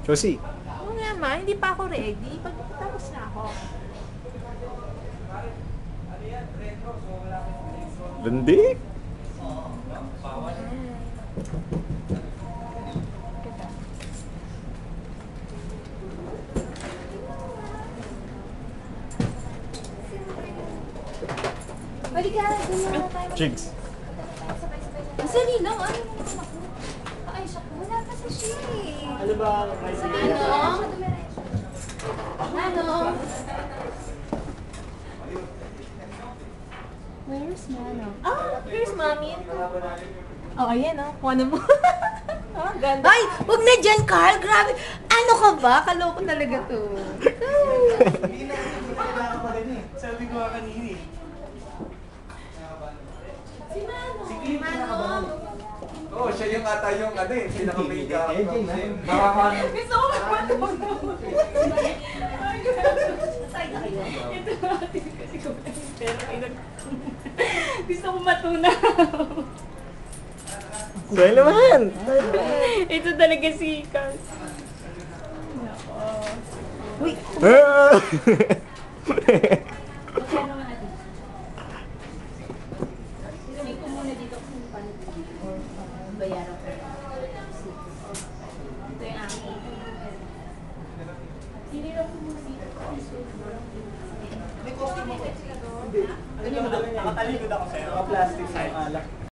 Josie. Oo nga ma, hindi pa ako ready. Tapos na ako. Landi? Balik ka, gumawa tayo. Jigs. Ang sali lang, ano mo naman ako? Ay, siya, wala pa sa siya eh. Ano ba? May Ano? Where's Nano? Ah, here's mommy. Oh, ayan oh. Kuha mo. Ah, ganda. Ay! Huwag na dyan, Carl! Grabe! Ano ka ba? Kaloko talaga to. Hindi na kailangan pa rin eh. Sabi ko nga kanina eh. Si Mano! Si Clint pinakabanal. Oo, siya yung ata yung ano eh, pinaka-makeup. Nakakaano. Gusto ko magpatawag. Side na kayo? Ito natin kasi ko pero gusto ko matunaw. Dahil naman. Ito talaga si Cas. Nako. Uy! Ah! Kaya naman natin. Ilagay ko muna dito kung paano or bayaran ko. Ito yung aking. Sinira ko muna dito. Hindi. Ano yung nakatalikod ako sa'yo? Mga plastic.